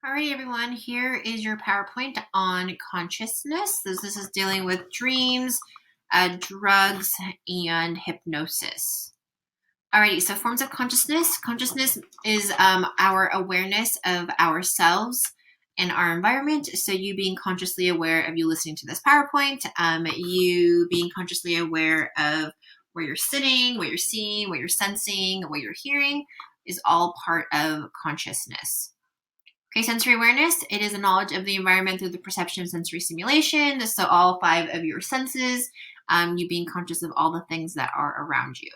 All right, everyone, here is your PowerPoint on consciousness. This is dealing with dreams, drugs, and hypnosis. Alrighty, so forms of consciousness. Consciousness is our awareness of ourselves and our environment. So you being consciously aware of you listening to this PowerPoint, you being consciously aware of where you're sitting, what you're seeing, what you're sensing, what you're hearing is all part of consciousness. Okay, sensory awareness. It is a knowledge of the environment through the perception of sensory stimulation. So all five of your senses, you being conscious of all the things that are around you.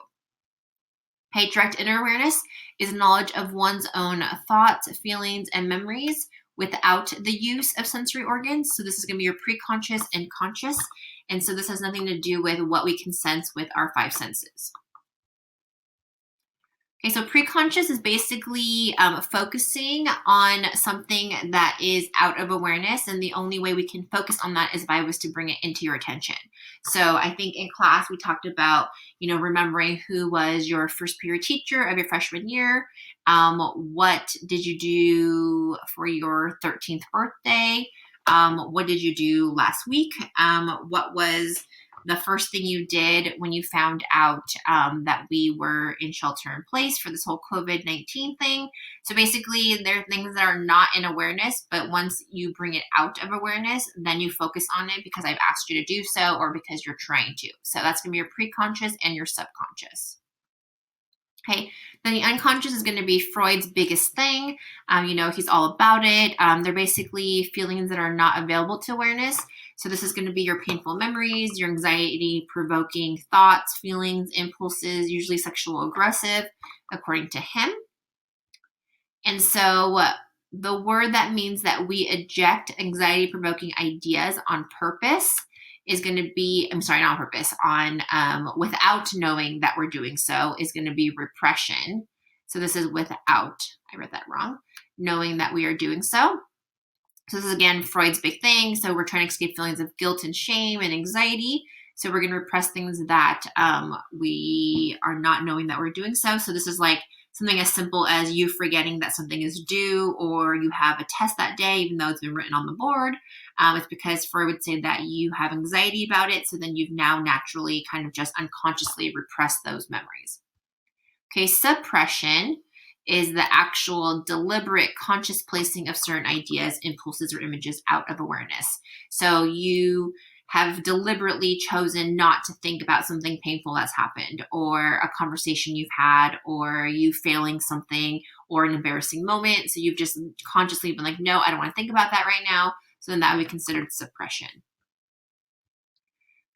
Okay, direct inner awareness is knowledge of one's own thoughts, feelings, and memories without the use of sensory organs. So this is going to be your preconscious and conscious. And so this has nothing to do with what we can sense with our five senses. Okay, so preconscious is basically focusing on something that is out of awareness, and the only way we can focus on that is if I was to bring it into your attention. So I think in class we talked about, remembering who was your first period teacher of your freshman year. What did you do for your 13th birthday? What did you do last week? What was the first thing you did when you found out that we were in shelter in place for this whole COVID-19 thing? So basically, there are things that are not in awareness, but once you bring it out of awareness, then you focus on it because I've asked you to do so or because you're trying to. So that's going to be your preconscious and your subconscious. Okay, then the unconscious is going to be Freud's biggest thing. He's all about it. They're basically feelings that are not available to awareness. So this is going to be your painful memories, your anxiety-provoking thoughts, feelings, impulses, usually sexual aggressive, according to him. And so the word that means that we eject anxiety-provoking ideas on purpose is going to be, not on purpose, without knowing that we're doing so is going to be repression. So this is without, I read that wrong, knowing that we are doing so. So this is, again, Freud's big thing. So we're trying to escape feelings of guilt and shame and anxiety. So we're going to repress things that we are not knowing that we're doing so. So this is like something as simple as you forgetting that something is due, or you have a test that day, even though it's been written on the board. It's because Freud would say that you have anxiety about it. So then you've now naturally kind of just unconsciously repressed those memories. Okay, suppression is the actual deliberate conscious placing of certain ideas, impulses, or images out of awareness. So you have deliberately chosen not to think about something painful that's happened, or a conversation you've had, or you failing something, or an embarrassing moment. So you've just consciously been like, no, I don't want to think about that right now. So then that would be considered suppression.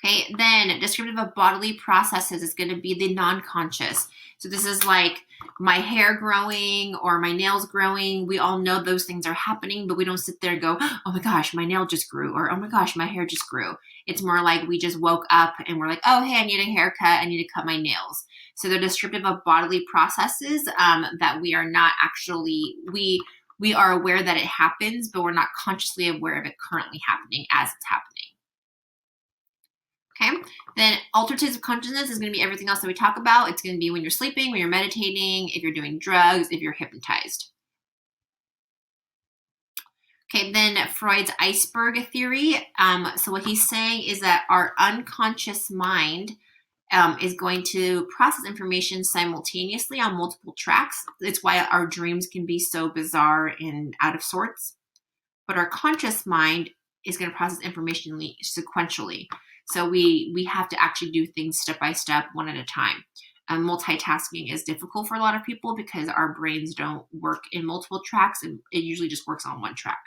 Okay, then descriptive of bodily processes is going to be the non-conscious. So this is like my hair growing or my nails growing. We all know those things are happening, but we don't sit there and go, oh my gosh, my nail just grew, or oh my gosh, my hair just grew. It's more like we just woke up and we're like, oh, hey, I need a haircut. I need to cut my nails. So they're descriptive of bodily processes that we are not actually, we are aware that it happens, but we're not consciously aware of it currently happening as it's happening. Okay, then alternatives of consciousness is going to be everything else that we talk about. It's going to be when you're sleeping, when you're meditating, if you're doing drugs, if you're hypnotized. Okay, then Freud's iceberg theory. So what he's saying is that our unconscious mind is going to process information simultaneously on multiple tracks. It's why our dreams can be so bizarre and out of sorts. But our conscious mind is going to process information sequentially. So we have to actually do things step by step, one at a time. Multitasking is difficult for a lot of people because our brains don't work in multiple tracks, and it usually just works on one track.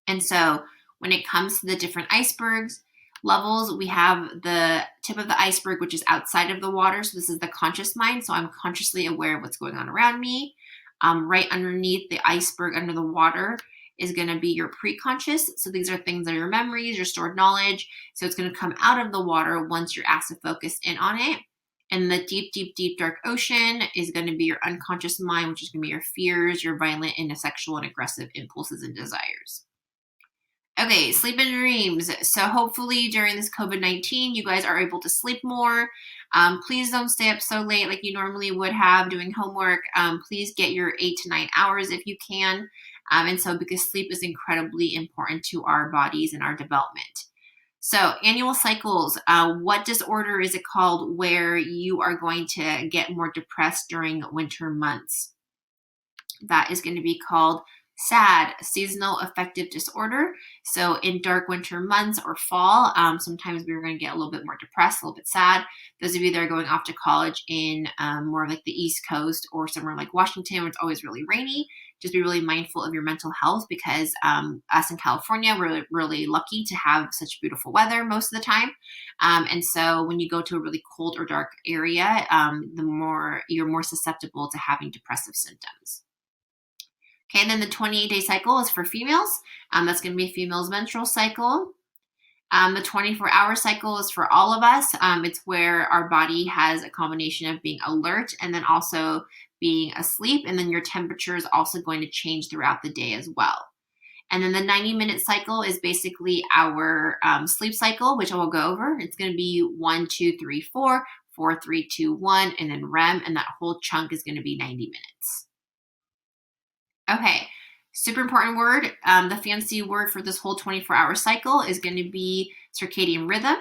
And so when it comes to the different icebergs levels, we have the tip of the iceberg, which is outside of the water. So this is the conscious mind. So I'm consciously aware of what's going on around me. Right underneath the iceberg under the water is going to be your preconscious. So these are things that are your memories, your stored knowledge. So it's going to come out of the water once you're asked to focus in on it. And the deep, deep, deep, dark ocean is going to be your unconscious mind, which is going to be your fears, your violent and sexual and aggressive impulses and desires. Okay, sleep and dreams. So hopefully during this COVID-19, you guys are able to sleep more. Please don't stay up so late like you normally would have doing homework. Please get your 8 to 9 hours if you can. And so because sleep is incredibly important to our bodies and our development. So annual cycles, what disorder is it called where you are going to get more depressed during winter months? That is going to be called SAD, seasonal affective disorder. So in dark winter months or fall, sometimes we're going to get a little bit more depressed, a little bit sad. Those of you that are going off to college in more like the East Coast or somewhere like Washington where it's always really rainy, just be really mindful of your mental health because us in California, we're really lucky to have such beautiful weather most of the time. And so when you go to a really cold or dark area, you're more susceptible to having depressive symptoms. Okay, and then the 28-day cycle is for females. That's going to be female's menstrual cycle. The 24-hour cycle is for all of us. It's where our body has a combination of being alert and then also being asleep. And then your temperature is also going to change throughout the day as well. And then the 90-minute cycle is basically our sleep cycle, which I will go over. It's going to be 1, 2, 3, 4, 4, 3, 2, 1, and then REM. And that whole chunk is going to be 90 minutes. Okay, super important word. The fancy word for this whole 24-hour cycle is going to be circadian rhythm.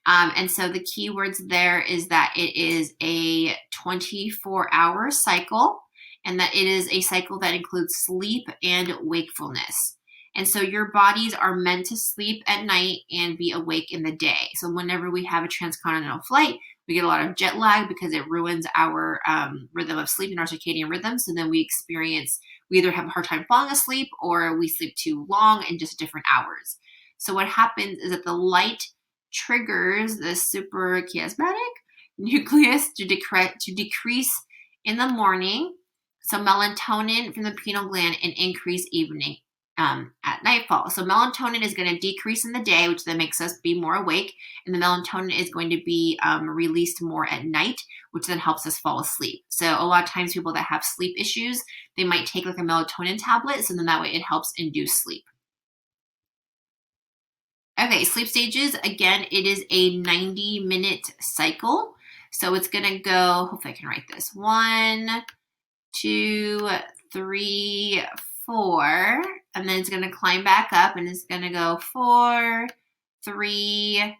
And so the key words there is that it is a 24-hour cycle and that it is a cycle that includes sleep and wakefulness. And so your bodies are meant to sleep at night and be awake in the day. So whenever we have a transcontinental flight, we get a lot of jet lag because it ruins our rhythm of sleep and our circadian rhythm. So then we either have a hard time falling asleep or we sleep too long in just different hours. So what happens is that the light triggers the suprachiasmatic nucleus to decrease in the morning. So melatonin from the pineal gland and increase evening at nightfall. So melatonin is going to decrease in the day, which then makes us be more awake. And the melatonin is going to be released more at night, which then helps us fall asleep. So a lot of times people that have sleep issues, they might take like a melatonin tablet. So then that way it helps induce sleep. Okay, sleep stages. Again, it is a 90-minute cycle. So it's going to go, hopefully I can write this. 1, 2, 3, 4, and then it's going to climb back up and it's going to go 4, 3,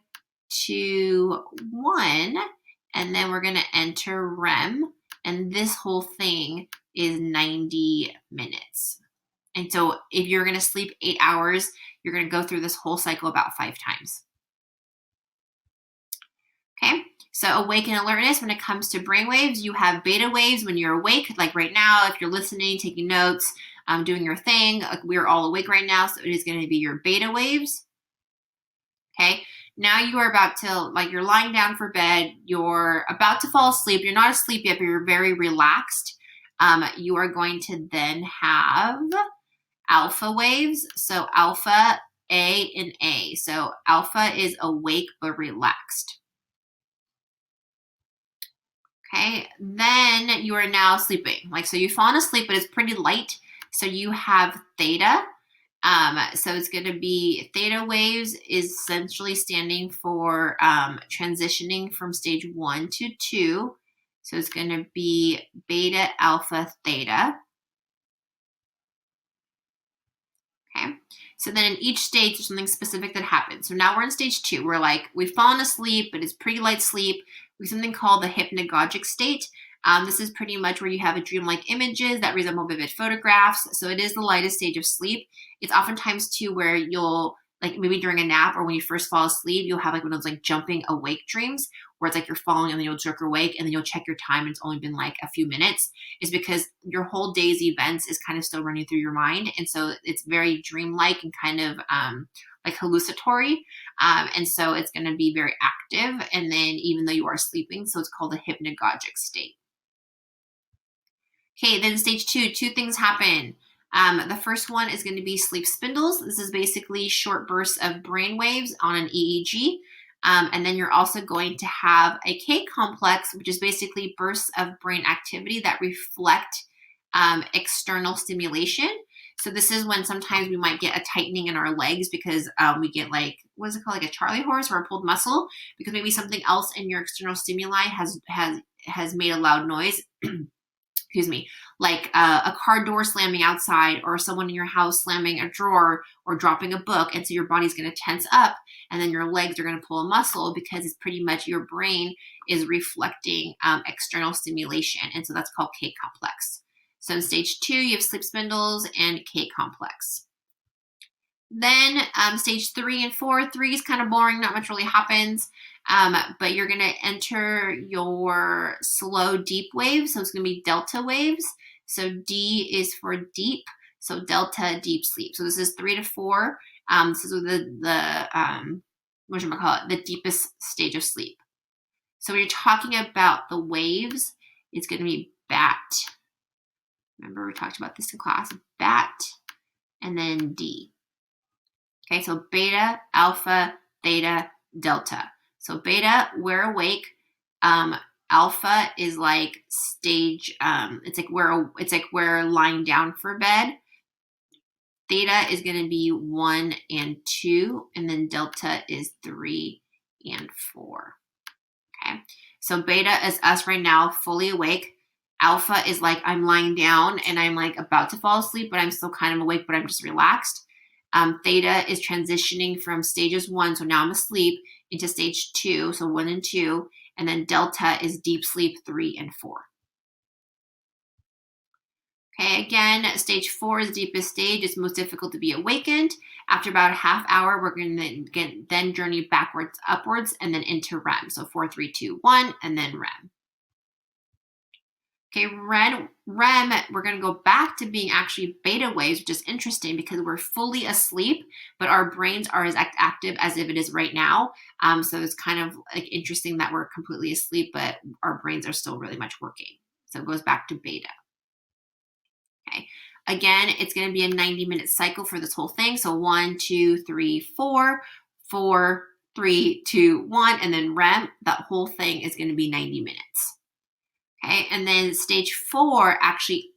2, 1, and then we're going to enter REM, and this whole thing is 90 minutes. And so if you're going to sleep 8 hours, you're going to go through this whole cycle about 5 times. Okay, so awake and alertness, when it comes to brain waves, you have beta waves when you're awake, like right now, if you're listening, taking notes, doing your thing, like we're all awake right now, so it is going to be your beta waves. Okay, now you are about to, like you're lying down for bed, you're about to fall asleep, you're not asleep yet, but you're very relaxed. You are going to then have alpha waves, so alpha, A, and A. So alpha is awake but relaxed. Okay, then you are now sleeping. Like, so you've fallen asleep, but it's pretty light. So you have theta. So it's going to be theta waves is essentially standing for transitioning from stage 1 to 2. So it's going to be beta, alpha, theta. Okay, so then in each stage, there's something specific that happens. So now we're in stage 2. We're like, we've fallen asleep, but it's pretty light sleep. We have something called the hypnagogic state. This is pretty much where you have a dreamlike images that resemble vivid photographs. So it is the lightest stage of sleep. It's oftentimes too where you'll, like maybe during a nap or when you first fall asleep, you'll have like one of those like jumping awake dreams where it's like you're falling and then you'll jerk awake and then you'll check your time and it's only been like a few minutes. Is because your whole day's events is kind of still running through your mind. And so it's very dreamlike and kind of like hallucinatory. And so it's going to be very active. And then even though you are sleeping, so it's called a hypnagogic state. Okay, then stage 2, 2 things happen. The first one is going to be sleep spindles. This is basically short bursts of brain waves on an EEG. And then you're also going to have a K complex, which is basically bursts of brain activity that reflect external stimulation. So this is when sometimes we might get a tightening in our legs because we get like, what is it called, like a Charlie horse or a pulled muscle, because maybe something else in your external stimuli has made a loud noise. Excuse me, like a car door slamming outside, or someone in your house slamming a drawer or dropping a book. And so your body's going to tense up, and then your legs are going to pull a muscle because it's pretty much your brain is reflecting external stimulation. And so that's called K complex. So in stage 2, you have sleep spindles and K complex. Then stage 3 and 4, 3 is kind of boring, not much really happens. But you're going to enter your slow deep waves. So it's going to be delta waves. So D is for deep. So delta deep sleep. So this is 3 to 4. This is what should I call it? The deepest stage of sleep. So when you're talking about the waves, it's going to be BAT. Remember we talked about this in class. BAT and then D. Okay, so beta, alpha, theta, delta. So beta, we're awake. Alpha is like stage. It's like we're lying down for bed. Theta is going to be 1 and 2, and then delta is 3 and 4. Okay, so beta is us right now, fully awake. Alpha is like I'm lying down and I'm like about to fall asleep, but I'm still kind of awake, but I'm just relaxed. Theta is transitioning from stages 1, so now I'm asleep, into stage 2, so 1 and 2, and then delta is deep sleep 3 and 4. Okay, again, stage 4 is the deepest stage. It's most difficult to be awakened. After about a half hour, we're going to then journey backwards, upwards, and then into REM. So 4, 3, 2, 1, and then REM. Okay, REM, we're going to go back to being actually beta waves, which is interesting because we're fully asleep, but our brains are as active as if it is right now. So it's kind of like interesting that we're completely asleep, but our brains are still really much working. So it goes back to beta. Okay, again, it's going to be a 90-minute cycle for this whole thing. So 1, 2, 3, 4, 4, 3, 2, 1, and then REM. That whole thing is going to be 90 minutes. Okay, and then stage 4 actually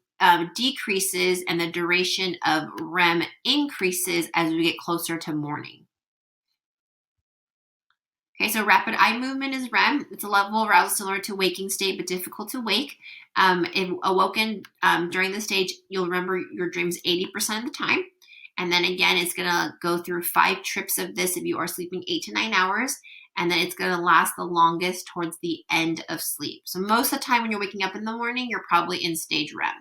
decreases, and the duration of REM increases as we get closer to morning. Okay, so rapid eye movement is REM. It's a level of arousal similar to waking state, but difficult to wake. If awoken during the stage, you'll remember your dreams 80% of the time. And then again, it's going to go through 5 trips of this if you are sleeping 8 to 9 hours. And then it's going to last the longest towards the end of sleep. So most of the time when you're waking up in the morning, you're probably in stage REM.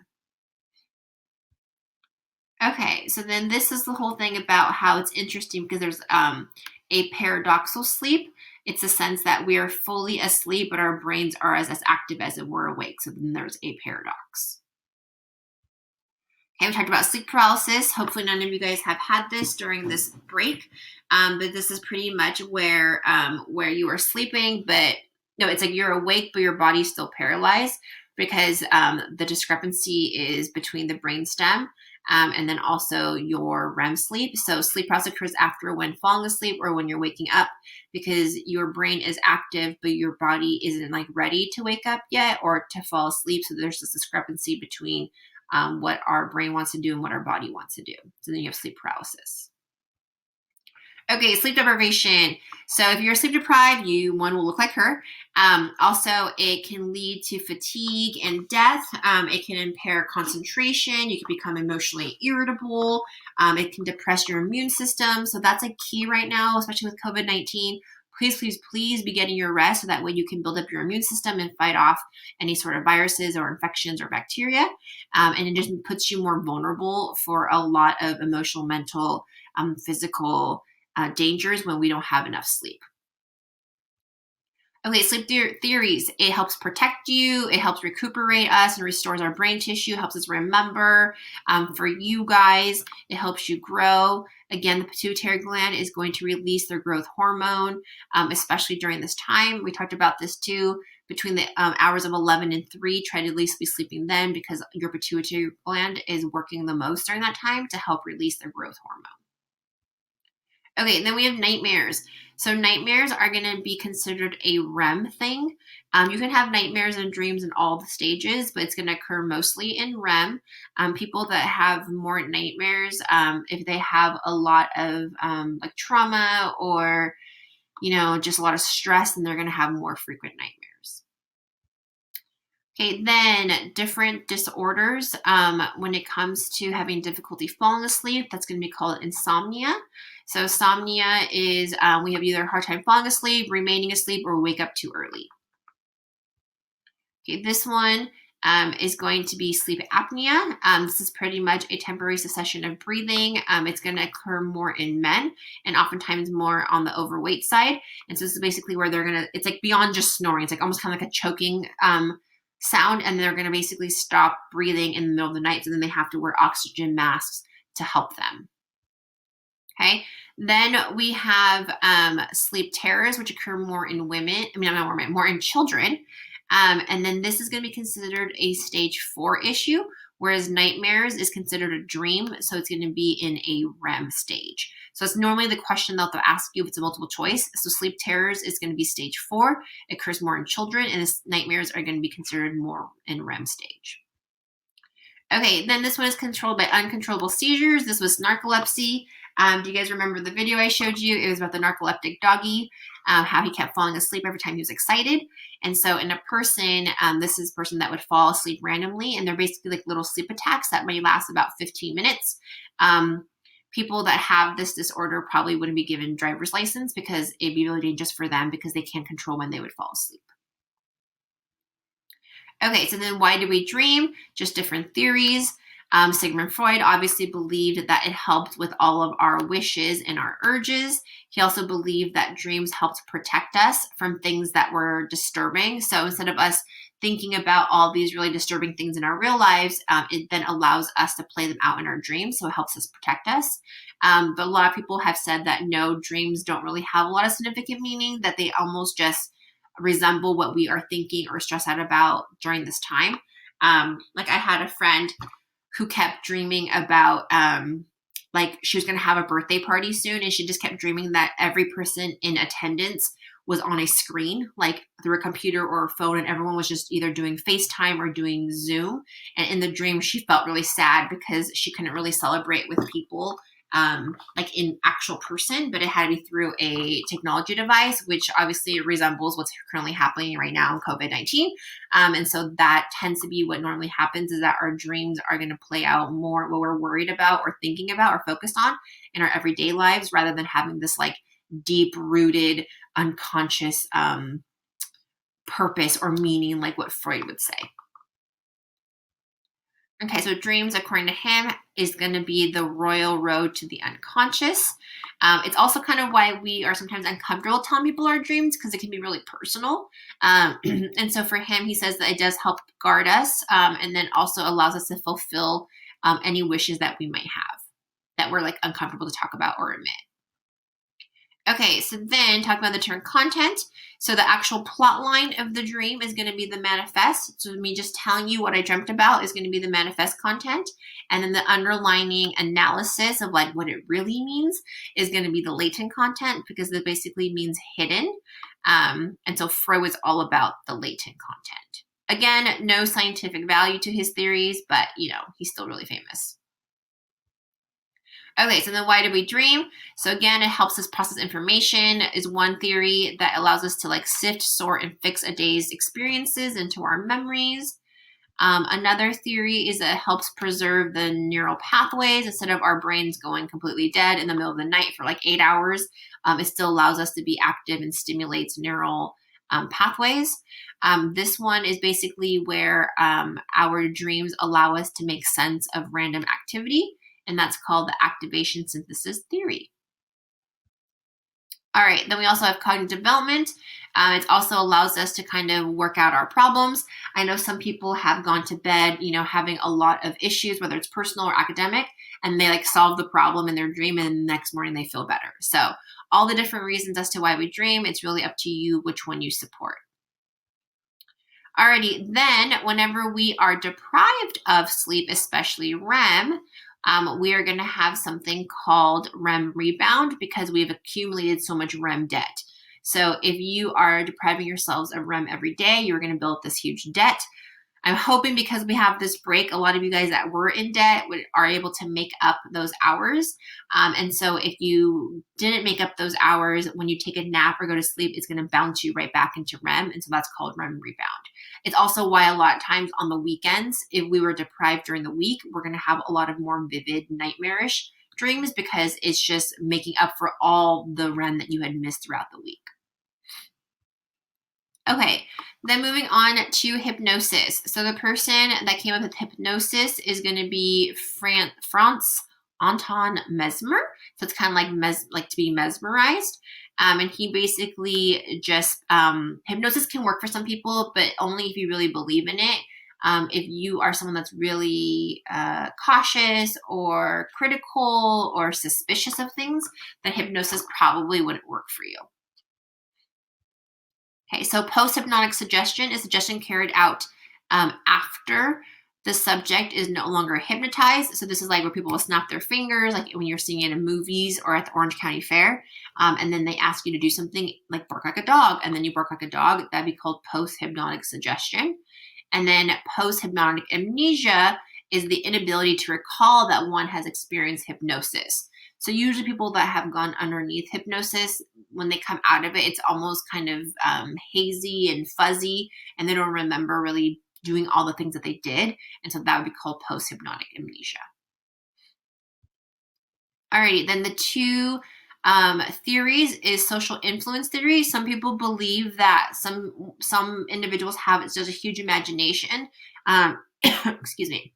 Okay, so then this is the whole thing about how it's interesting because there's a paradoxical sleep. It's a sense that we are fully asleep, but our brains are as active as if we're awake. So then there's a paradox. Okay, we talked about sleep paralysis. Hopefully none of you guys have had this during this break, but this is pretty much where you are sleeping, but no, it's like you're awake, but your body's still paralyzed because the discrepancy is between the brainstem and then also your REM sleep. So sleep paralysis occurs after when falling asleep or when you're waking up because your brain is active, but your body isn't like ready to wake up yet or to fall asleep. So there's this discrepancy between what our brain wants to do and what our body wants to do. So then you have sleep paralysis. Okay, sleep deprivation. So if you're sleep deprived, one will look like her. Also, it can lead to fatigue and death. It can impair concentration. You can become emotionally irritable. It can depress your immune system. So that's a key right now, especially with COVID-19. Please, please, please be getting your rest so that way you can build up your immune system and fight off any sort of viruses or infections or bacteria. And it just puts you more vulnerable for a lot of emotional, mental, physical dangers when we don't have enough sleep. Okay, sleep theories. It helps protect you. It helps recuperate us and restores our brain tissue, helps us remember. For you guys, it helps you grow. Again, the pituitary gland is going to release their growth hormone, especially during this time. We talked about this too. Between the hours of 11 and 3, try to at least be sleeping then because your pituitary gland is working the most during that time to help release their growth hormone. Okay, then we have nightmares. So nightmares are going to be considered a REM thing. You can have nightmares and dreams in all the stages, but it's going to occur mostly in REM. People that have more nightmares, if they have a lot of like trauma or, just a lot of stress, then they're going to have more frequent nightmares. Okay, then different disorders. When it comes to having difficulty falling asleep, that's going to be called insomnia. So insomnia is we have either a hard time falling asleep, remaining asleep, or wake up too early. Okay, this one is going to be sleep apnea. This is pretty much a temporary cessation of breathing. It's going to occur more in men and oftentimes more on the overweight side. And so this is basically where it's like beyond just snoring. It's like almost kind of like a choking sound, and they're going to basically stop breathing in the middle of the night. So then they have to wear oxygen masks to help them. Okay. Then we have sleep terrors, which occur more in women. More in children. And then this is going to be considered a stage 4 issue, whereas nightmares is considered a dream. So it's going to be in a REM stage. So it's normally the question they'll ask you if it's a multiple choice. So sleep terrors is going to be stage 4. It occurs more in children, and nightmares are going to be considered more in REM stage. Okay, then this one is controlled by uncontrollable seizures. This was narcolepsy. Do you guys remember the video I showed you? It was about the narcoleptic doggy, how he kept falling asleep every time he was excited. And so in a person, this is a person that would fall asleep randomly, and they're basically like little sleep attacks that may last about 15 minutes. People that have this disorder probably wouldn't be given driver's license because it'd be really dangerous for them because they can't control when they would fall asleep. Okay, so then why do we dream? Just different theories. Sigmund Freud obviously believed that it helped with all of our wishes and our urges. He also believed that dreams helped protect us from things that were disturbing. So instead of us thinking about all these really disturbing things in our real lives, it then allows us to play them out in our dreams. So it helps us protect us. But a lot of people have said that no, dreams don't really have a lot of significant meaning, that they almost just resemble what we are thinking or stressed out about during this time. Like I had a friend who kept dreaming about like she was going to have a birthday party soon, and she just kept dreaming that every person in attendance was on a screen, like through a computer or a phone, and everyone was just either doing FaceTime or doing Zoom. And in the dream, she felt really sad because she couldn't really celebrate with people like in actual person, but it had to be through a technology device, which obviously resembles what's currently happening right now in COVID-19. And so that tends to be what normally happens, is that our dreams are going to play out more what we're worried about or thinking about or focused on in our everyday lives, rather than having this like deep rooted unconscious purpose or meaning, like what Freud would say. Okay, so dreams, according to him, is going to be the royal road to the unconscious. It's also kind of why we are sometimes uncomfortable telling people our dreams, because it can be really personal. And so for him, he says that it does help guard us, and then also allows us to fulfill any wishes that we might have that we're like uncomfortable to talk about or admit. Okay, so then talk about the term content. So the actual plot line of the dream is going to be the manifest. So me just telling you what I dreamt about is going to be the manifest content. And then the underlining analysis of like what it really means is going to be the latent content, because that basically means hidden. And so Freud was all about the latent content. Again, no scientific value to his theories, but he's still really famous. Okay, so then why do we dream? So again, it helps us process information is one theory that allows us to like sift, sort, and fix a day's experiences into our memories. Another theory is that it helps preserve the neural pathways. Instead of our brains going completely dead in the middle of the night for like 8 hours, it still allows us to be active and stimulates neural pathways. This one is basically where our dreams allow us to make sense of random activity, and that's called the activation synthesis theory. All right, then we also have cognitive development. It also allows us to kind of work out our problems. I know some people have gone to bed, having a lot of issues, whether it's personal or academic, and they like solve the problem in their dream, and the next morning they feel better. So all the different reasons as to why we dream, it's really up to you which one you support. Alrighty, then whenever we are deprived of sleep, especially REM, we are going to have something called REM rebound, because we've accumulated so much REM debt. So if you are depriving yourselves of REM every day, you're going to build this huge debt. I'm hoping because we have this break, a lot of you guys that were in debt are able to make up those hours. And so if you didn't make up those hours, when you take a nap or go to sleep, it's going to bounce you right back into REM. And so that's called REM rebound. It's also why a lot of times on the weekends, if we were deprived during the week, we're going to have a lot of more vivid nightmarish dreams because it's just making up for all the REM that you had missed throughout the week. Okay, then moving on to hypnosis. So the person that came up with hypnosis is going to be Franz Anton Mesmer. So it's kind of like to be mesmerized. And he basically just, hypnosis can work for some people, but only if you really believe in it. If you are someone that's really cautious or critical or suspicious of things, then hypnosis probably wouldn't work for you. Okay, so post-hypnotic suggestion is suggestion carried out after the subject is no longer hypnotized. So this is like where people will snap their fingers, like when you're seeing it in movies or at the Orange County Fair, and then they ask you to do something like bark like a dog, and then you bark like a dog. That'd be called post-hypnotic suggestion. And then post-hypnotic amnesia is the inability to recall that one has experienced hypnosis. So usually people that have gone underneath hypnosis, when they come out of it, it's almost kind of hazy and fuzzy, and they don't remember really doing all the things that they did. And so that would be called post-hypnotic amnesia. Alrighty, then the two theories is social influence theory. Some people believe that some individuals have such a huge imagination, excuse me,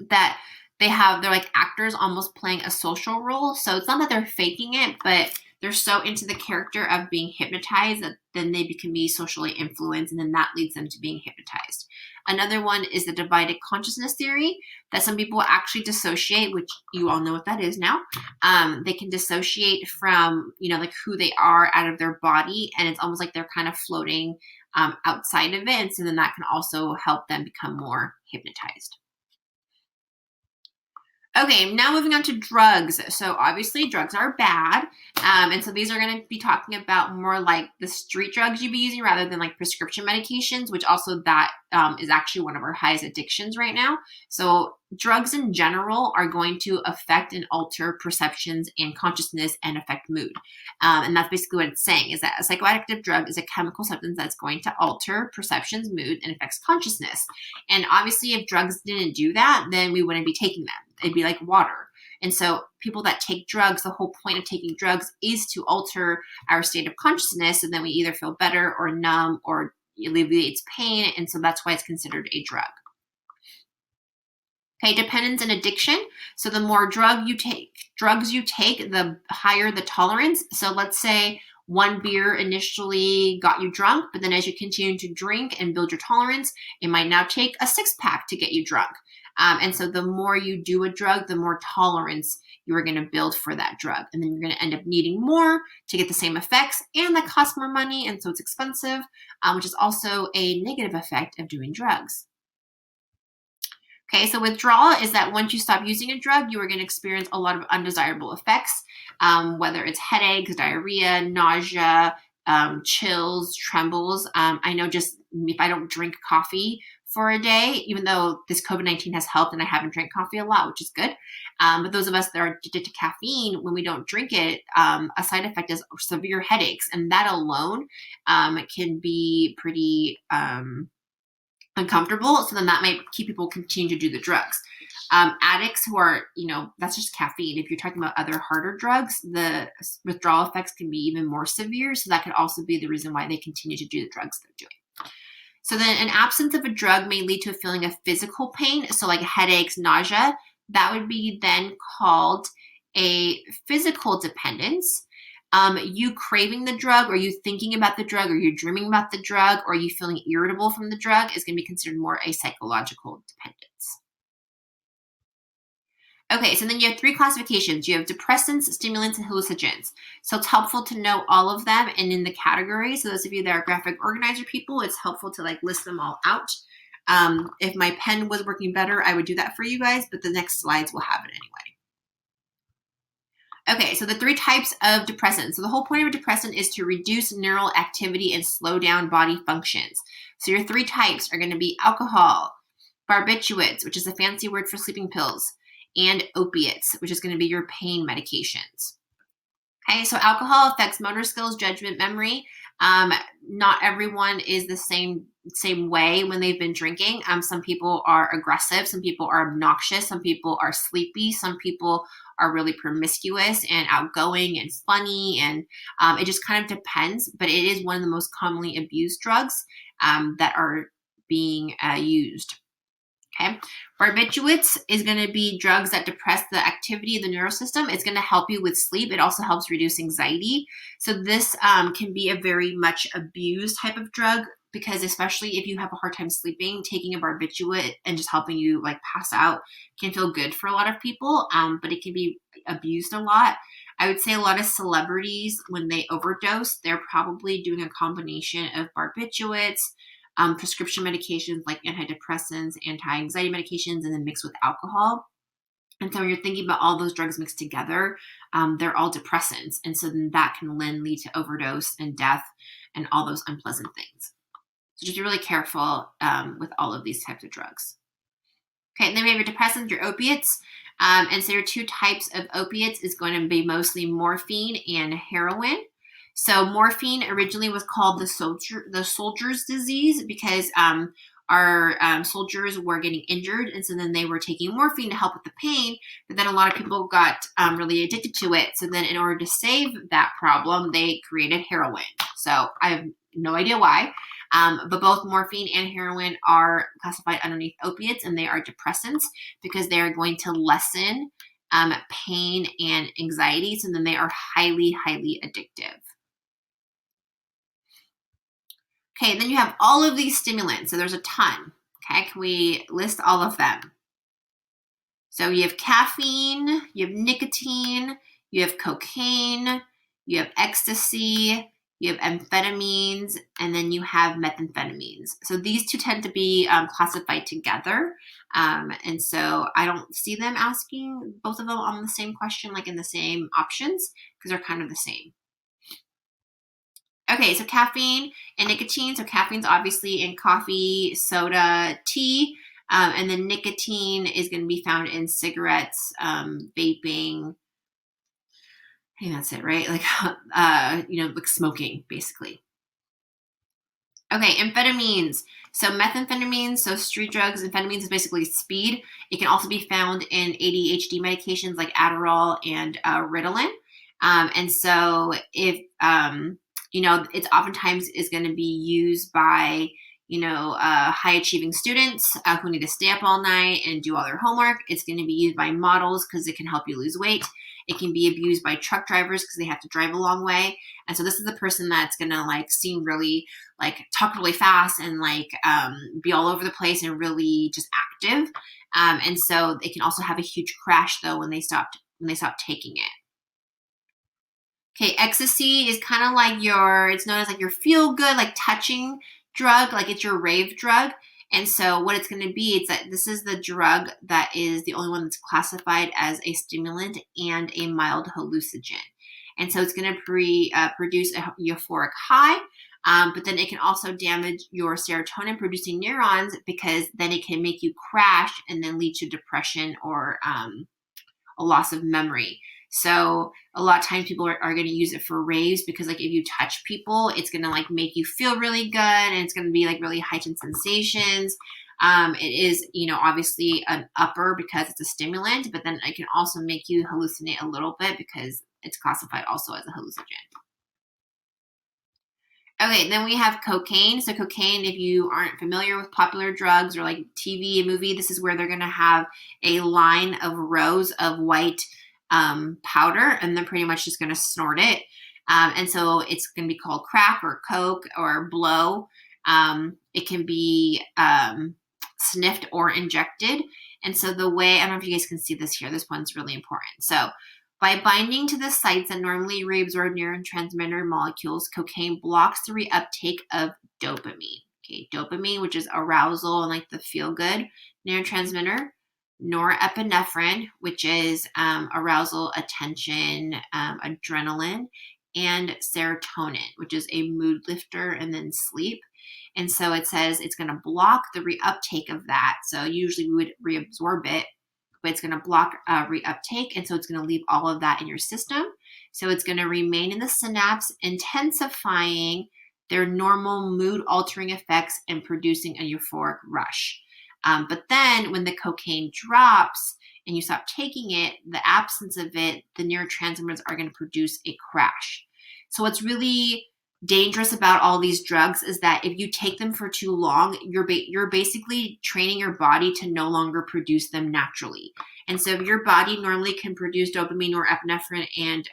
that they're like actors almost playing a social role. So it's not that they're faking it, but they're so into the character of being hypnotized that then they can be socially influenced, and then that leads them to being hypnotized. Another one is the divided consciousness theory, that some people actually dissociate, which you all know what that is now. They can dissociate from, like who they are out of their body, and it's almost like they're kind of floating outside of it. And so then that can also help them become more hypnotized. Okay, now moving on to drugs. So obviously drugs are bad. And so these are going to be talking about more like the street drugs you'd be using rather than like prescription medications, which also that is actually one of our highest addictions right now. So drugs in general are going to affect and alter perceptions and consciousness and affect mood. And that's basically what it's saying, is that a psychoactive drug is a chemical substance that's going to alter perceptions, mood, and affects consciousness. And obviously if drugs didn't do that, then we wouldn't be taking them. It'd be like water. And so people that take drugs, the whole point of taking drugs is to alter our state of consciousness, and then we either feel better or numb or alleviates pain. And so that's why it's considered a drug. Okay, dependence and addiction. So the more drugs you take, the higher the tolerance. So let's say one beer initially got you drunk, but then as you continue to drink and build your tolerance, it might now take a 6-pack to get you drunk. And so the more you do a drug, the more tolerance you are going to build for that drug. And then you're going to end up needing more to get the same effects, and that costs more money, and so it's expensive, which is also a negative effect of doing drugs. Okay, so withdrawal is that once you stop using a drug, you are going to experience a lot of undesirable effects, whether it's headaches, diarrhea, nausea, chills, trembles. I know just if I don't drink coffee for a day, even though this COVID-19 has helped and I haven't drank coffee a lot, which is good. But those of us that are addicted to caffeine, when we don't drink it, a side effect is severe headaches. And that alone can be pretty uncomfortable. So then that might keep people continue to do the drugs. Addicts who are, that's just caffeine. If you're talking about other harder drugs, the withdrawal effects can be even more severe. So that could also be the reason why they continue to do the drugs they're doing. So then an absence of a drug may lead to a feeling of physical pain. So like headaches, nausea, that would be then called a physical dependence. You craving the drug, or you thinking about the drug, or you dreaming about the drug, or you feeling irritable from the drug is going to be considered more a psychological dependence. Okay, so then you have 3 classifications. You have depressants, stimulants, and hallucinogens. So it's helpful to know all of them and in the categories. So those of you that are graphic organizer people, it's helpful to list them all out. If my pen was working better, I would do that for you guys, but the next slides will have it anyway. Okay, so the 3 types of depressants. So the whole point of a depressant is to reduce neural activity and slow down body functions. So your 3 types are going to be alcohol, barbiturates, which is a fancy word for sleeping pills, and opiates, which is going to be your pain medications. Okay, so alcohol affects motor skills, judgment, memory. Not everyone is the same way when they've been drinking. Some people are aggressive, some people are obnoxious, some people are sleepy, some people are really promiscuous and outgoing and funny, and it just kind of depends. But it is one of the most commonly abused drugs that are being used. Okay. Barbiturates is going to be drugs that depress the activity of the neural system. It's going to help you with sleep. It also helps reduce anxiety. So this can be a very much abused type of drug because especially if you have a hard time sleeping, taking a barbiturate and just helping you like pass out can feel good for a lot of people, but it can be abused a lot. I would say a lot of celebrities, when they overdose, they're probably doing a combination of barbiturates, prescription medications like antidepressants, anti-anxiety medications, and then mixed with alcohol. And so when you're thinking about all those drugs mixed together, they're all depressants. And so then that can then lead to overdose and death and all those unpleasant things. So just be really careful with all of these types of drugs. Okay, and then we have your depressants, your opiates. And so your 2 types of opiates is going to be mostly morphine and heroin. So morphine originally was called the soldier's disease because our soldiers were getting injured, and so then they were taking morphine to help with the pain. But then a lot of people got really addicted to it. So then, in order to save that problem, they created heroin. So I have no idea why, but both morphine and heroin are classified underneath opiates, and they are depressants because they are going to lessen pain and anxiety. So then they are highly, highly addictive. Okay, then you have all of these stimulants. So there's a ton. Okay, can we list all of them? So you have caffeine, you have nicotine, you have cocaine, you have ecstasy, you have amphetamines, and then you have methamphetamines. So these 2 tend to be classified together. And so I don't see them asking both of them on the same question, like in the same options, because they're kind of the same. Okay, so caffeine and nicotine. So caffeine's obviously in coffee, soda, tea, and then nicotine is going to be found in cigarettes, vaping. I think that's it, right? Like, like smoking, basically. Okay, amphetamines. So methamphetamines, so street drugs. Amphetamines is basically speed. It can also be found in ADHD medications like Adderall and Ritalin. And so if it's oftentimes is going to be used by, high achieving students who need to stay up all night and do all their homework. It's going to be used by models because it can help you lose weight. It can be abused by truck drivers because they have to drive a long way. And so this is the person that's going to like seem really like talk really fast and like be all over the place and really just active. And so it can also have a huge crash though when they stop taking it. Okay, ecstasy is kind of like it's known as like your feel good, like touching drug, like it's your rave drug. And so what it's going to be, it's that this is the drug that is the only one that's classified as a stimulant and a mild hallucinogen. And so it's going to produce a euphoric high, but then it can also damage your serotonin producing neurons because then it can make you crash and then lead to depression or a loss of memory. So a lot of times people are going to use it for raves because like if you touch people, it's going to like make you feel really good and it's going to be like really heightened sensations. It is, obviously an upper because it's a stimulant, but then it can also make you hallucinate a little bit because it's classified also as a hallucinogen. Okay, then we have cocaine. So cocaine, if you aren't familiar with popular drugs or like TV, movie, this is where they're going to have a line of rows of white powder, and they're pretty much just going to snort it. And so it's going to be called crack or coke or blow. It can be sniffed or injected. And so the way, I don't know if you guys can see this here, this one's really important. So by binding to the sites that normally reabsorb neurotransmitter molecules, cocaine blocks the reuptake of dopamine. Okay, dopamine, which is arousal and like the feel-good neurotransmitter. norepinephrine, which is arousal, attention, adrenaline, and serotonin, which is a mood lifter, and then sleep. And so it says it's going to block the reuptake of that. So usually we would reabsorb it, but it's going to block reuptake. And so it's going to leave all of that in your system. So it's going to remain in the synapse, intensifying their normal mood altering effects and producing a euphoric rush. But then when the cocaine drops and you stop taking it, the absence of it, the neurotransmitters are going to produce a crash. So what's really dangerous about all these drugs is that if you take them for too long, you're basically training your body to no longer produce them naturally. And so if your body normally can produce dopamine or epinephrine and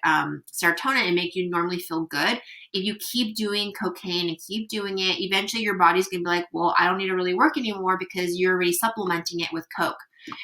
serotonin and make you normally feel good, if you keep doing cocaine and keep doing it, eventually your body's going to be like, well, I don't need to really work anymore because you're already supplementing it with coke.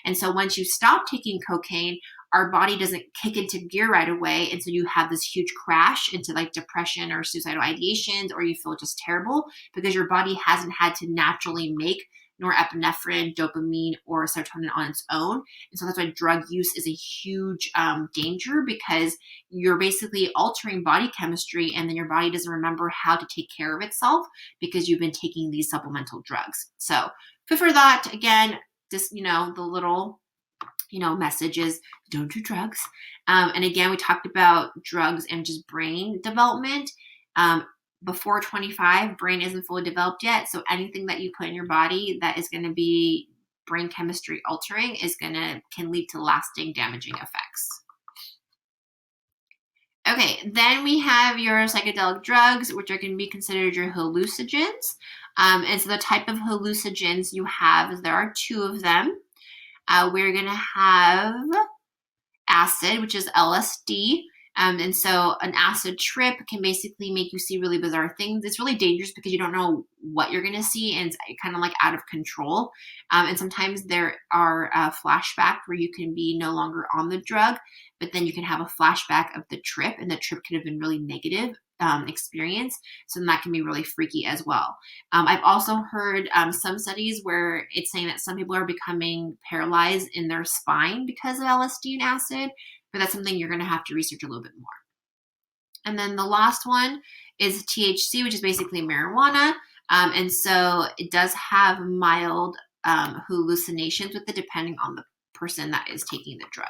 And so once you stop taking cocaine, our body doesn't kick into gear right away. And so you have this huge crash into like depression or suicidal ideations, or you feel just terrible because your body hasn't had to naturally make norepinephrine, dopamine, or serotonin on its own. And so that's why drug use is a huge danger, because you're basically altering body chemistry and then your body doesn't remember how to take care of itself because you've been taking these supplemental drugs. So food for thought, again, just, the little message is don't do drugs. And again, we talked about drugs and just brain development. Before 25, brain isn't fully developed yet. So anything that you put in your body that is going to be brain chemistry altering can lead to lasting damaging effects. Okay, then we have your psychedelic drugs, which are going to be considered your hallucinogens. And so the type of hallucinogens you have is there are two of them. We're going to have acid, which is LSD. And so an acid trip can basically make you see really bizarre things. It's really dangerous because you don't know what you're going to see, and it's kind of like out of control. And sometimes there are flashbacks where you can be no longer on the drug, but then you can have a flashback of the trip, and the trip could have been really negative experience. So that can be really freaky as well. I've also heard some studies where it's saying that some people are becoming paralyzed in their spine because of LSD and acid, but that's something you're going to have to research a little bit more. And then the last one is THC, which is basically marijuana. And so it does have mild hallucinations with it, depending on the person that is taking the drug.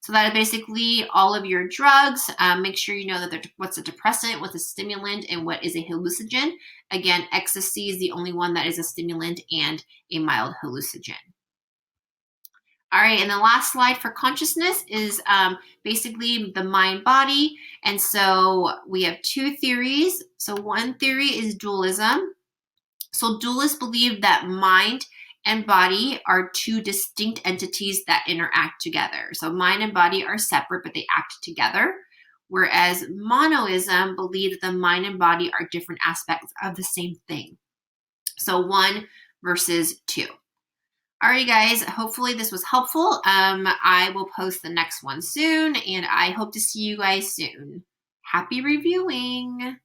So that is basically all of your drugs. Make sure you know that what's a depressant, what's a stimulant, and what is a hallucinogen. Again, ecstasy is the only one that is a stimulant and a mild hallucinogen. All right, and the last slide for consciousness is basically the mind-body. And so we have two theories. So one theory is dualism. So dualists believe that mind and body are two distinct entities that interact together. So mind and body are separate, but they act together. Whereas monoism believes that the mind and body are different aspects of the same thing. So one versus two. All right, guys, hopefully this was helpful. I will post the next one soon, and I hope to see you guys soon. Happy reviewing.